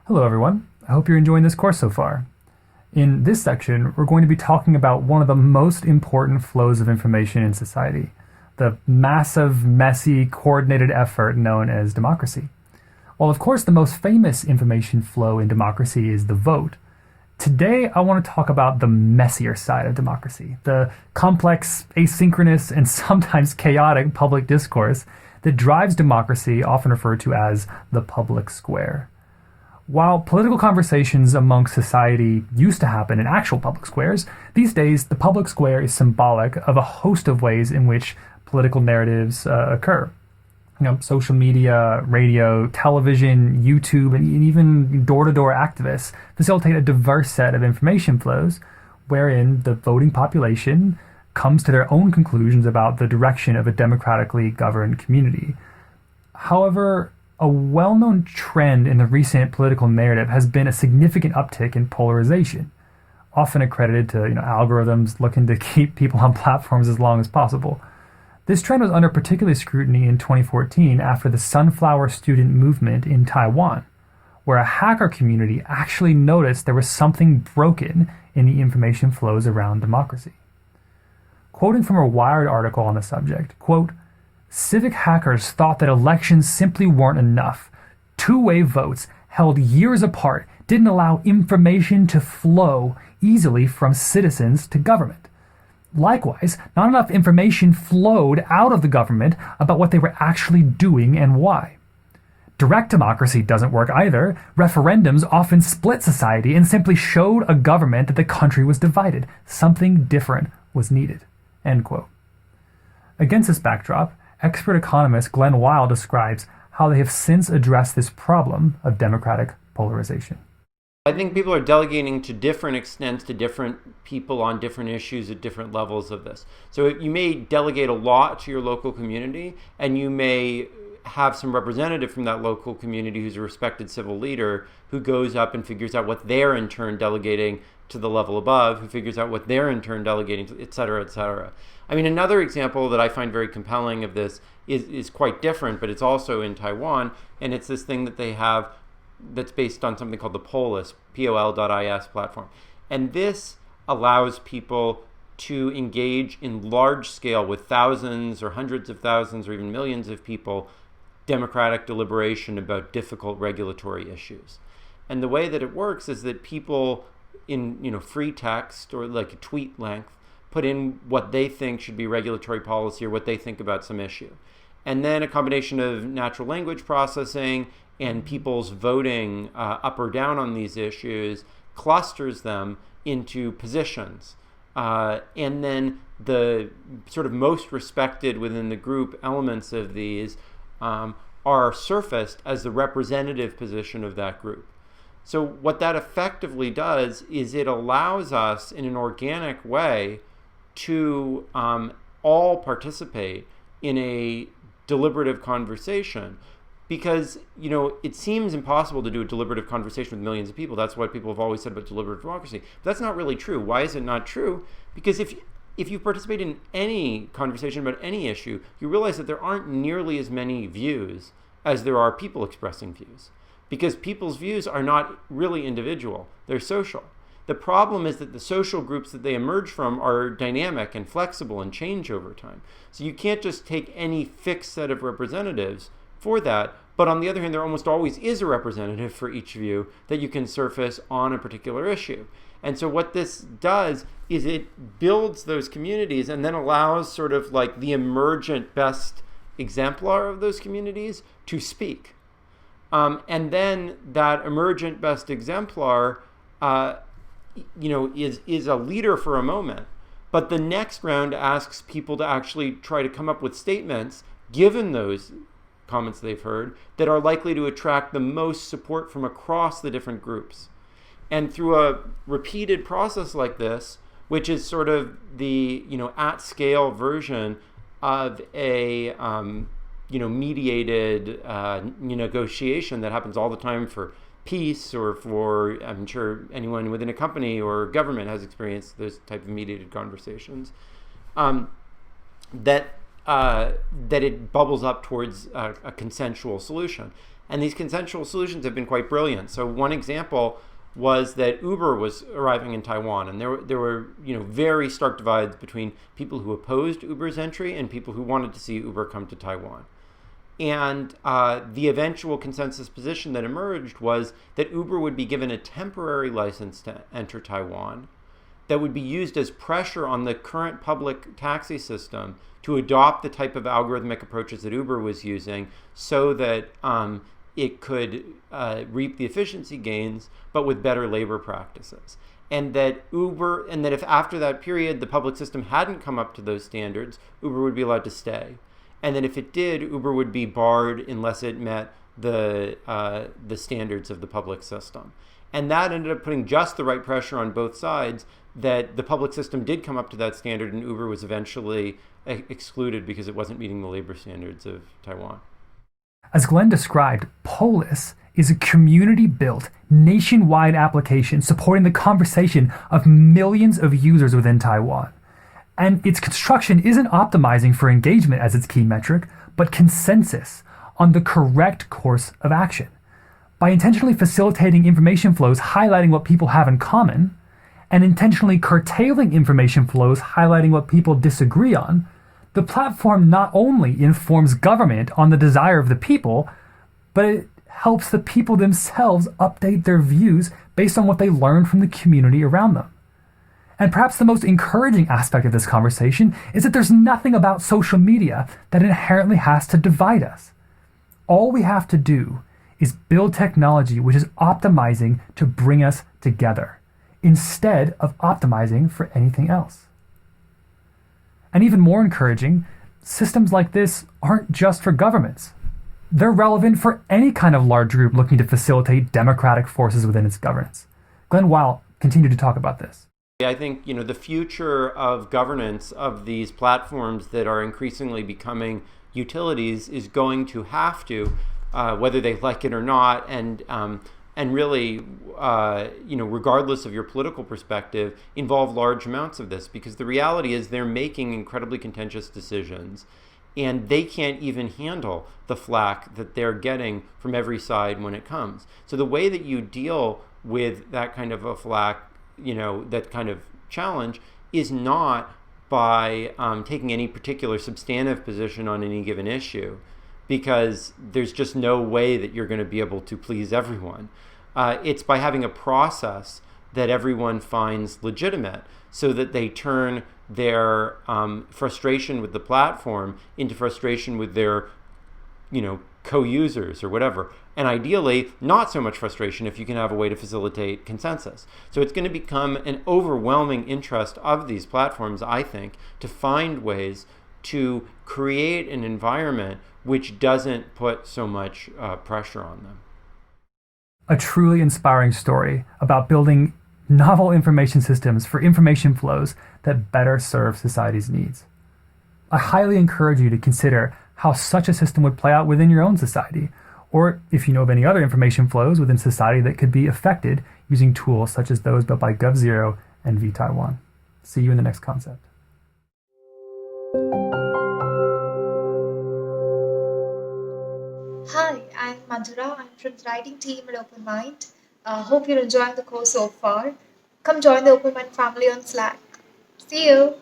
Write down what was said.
Hello everyone, I hope you're enjoying this course so far. In this section, we're going to be talking about one of the most important flows of information in society, the massive, messy, coordinated effort known as democracy. While of course the most famous information flow in democracy is the vote, today I want to talk about the messier side of democracy, the complex, asynchronous, and sometimes chaotic public discourse that drives democracy, often referred to as the public square. While political conversations among society used to happen in actual public squares, these days the public square is symbolic of a host of ways in which political narratives occur. Social media, radio, television, YouTube, and even door-to-door activists facilitate a diverse set of information flows wherein the voting population comes to their own conclusions about the direction of a democratically governed community. However, a well-known trend in the recent political narrative has been a significant uptick in polarization, often accredited to algorithms looking to keep people on platforms as long as possible. This trend was under particular scrutiny in 2014 after the Sunflower Student movement in Taiwan, where a hacker community actually noticed there was something broken in the information flows around democracy. Quoting from a Wired article on the subject, quote, "Civic hackers thought that elections simply weren't enough. Two-way votes held years apart didn't allow information to flow easily from citizens to government. Likewise, not enough information flowed out of the government about what they were actually doing and why. Direct democracy doesn't work either. Referendums often split society and simply showed a government that the country was divided. Something different was needed." End quote. Against this backdrop, expert economist Glenn Weil describes how they have since addressed this problem of democratic polarization. I think people are delegating to different extents to different people on different issues at different levels of this. So you may delegate a lot to your local community, and you may have some representative from that local community who's a respected civil leader who goes up and figures out what they're in turn delegating to the level above, who figures out what they're in turn delegating to, et cetera, et cetera. I mean, another example that I find very compelling of this is quite different, but it's also in Taiwan, and it's this thing that they have that's based on something called the Polis, POL.is platform. And this allows people to engage in large scale with thousands or hundreds of thousands or even millions of people, democratic deliberation about difficult regulatory issues. And the way that it works is that people in free text or like a tweet length put in what they think should be regulatory policy or what they think about some issue. And then a combination of natural language processing and people's voting up or down on these issues clusters them into positions. And then the sort of most respected within the group elements of these are surfaced as the representative position of that group. So what that effectively does is it allows us in an organic way to all participate in a deliberative conversation, because it seems impossible to do a deliberative conversation with millions of people. That's what people have always said about deliberative democracy. But that's not really true. Why is it not true? Because if you participate in any conversation about any issue, you realize that there aren't nearly as many views as there are people expressing views, because people's views are not really individual, they're social. The problem is that the social groups that they emerge from are dynamic and flexible and change over time. So you can't just take any fixed set of representatives for that, but on the other hand, there almost always is a representative for each view that you can surface on a particular issue. And so what this does is it builds those communities and then allows sort of like the emergent best exemplar of those communities to speak. And then that emergent best exemplar is a leader for a moment, but the next round asks people to actually try to come up with statements, given those comments they've heard, that are likely to attract the most support from across the different groups. And through a repeated process like this, which is sort of the at scale version of a mediated negotiation that happens all the time for peace, or for, I'm sure anyone within a company or government has experienced those type of mediated conversations, that that it bubbles up towards a consensual solution. And these consensual solutions have been quite brilliant. So one example was that Uber was arriving in Taiwan, and there were very stark divides between people who opposed Uber's entry and people who wanted to see Uber come to Taiwan. And the eventual consensus position that emerged was that Uber would be given a temporary license to enter Taiwan that would be used as pressure on the current public taxi system to adopt the type of algorithmic approaches that Uber was using so that it could reap the efficiency gains, but with better labor practices. And that if after that period the public system hadn't come up to those standards, Uber would be allowed to stay. And then if it did, Uber would be barred unless it met the standards of the public system. And that ended up putting just the right pressure on both sides, that the public system did come up to that standard, and Uber was eventually excluded because it wasn't meeting the labor standards of Taiwan. As Glenn described, Polis is a community-built, nationwide application supporting the conversation of millions of users within Taiwan. And its construction isn't optimizing for engagement as its key metric, but consensus on the correct course of action. By intentionally facilitating information flows highlighting what people have in common, and intentionally curtailing information flows highlighting what people disagree on, the platform not only informs government on the desire of the people, but it helps the people themselves update their views based on what they learn from the community around them. And perhaps the most encouraging aspect of this conversation is that there's nothing about social media that inherently has to divide us. All we have to do is build technology which is optimizing to bring us together, instead of optimizing for anything else. And even more encouraging, systems like this aren't just for governments. They're relevant for any kind of large group looking to facilitate democratic forces within its governance. Glenn Weil continued to talk about this. I think the future of governance of these platforms that are increasingly becoming utilities is going to have to, whether they like it or not, and really, regardless of your political perspective, involve large amounts of this, because the reality is they're making incredibly contentious decisions, and they can't even handle the flack that they're getting from every side when it comes. So the way that you deal with that kind of a flack, that kind of challenge, is not by taking any particular substantive position on any given issue, because there's just no way that you're going to be able to please everyone. It's by having a process that everyone finds legitimate, so that they turn their frustration with the platform into frustration with their, co-users or whatever. And ideally, not so much frustration if you can have a way to facilitate consensus. So it's going to become an overwhelming interest of these platforms, I think, to find ways to create an environment which doesn't put so much pressure on them. A truly inspiring story about building novel information systems for information flows that better serve society's needs. I highly encourage you to consider how such a system would play out within your own society, or if you know of any other information flows within society that could be affected using tools such as those built by GovZero and vTaiwan. See you in the next concept. Hi, I'm Manjura. I'm from the writing team at OpenMined. Hope you're enjoying the course so far. Come join the OpenMined family on Slack. See you!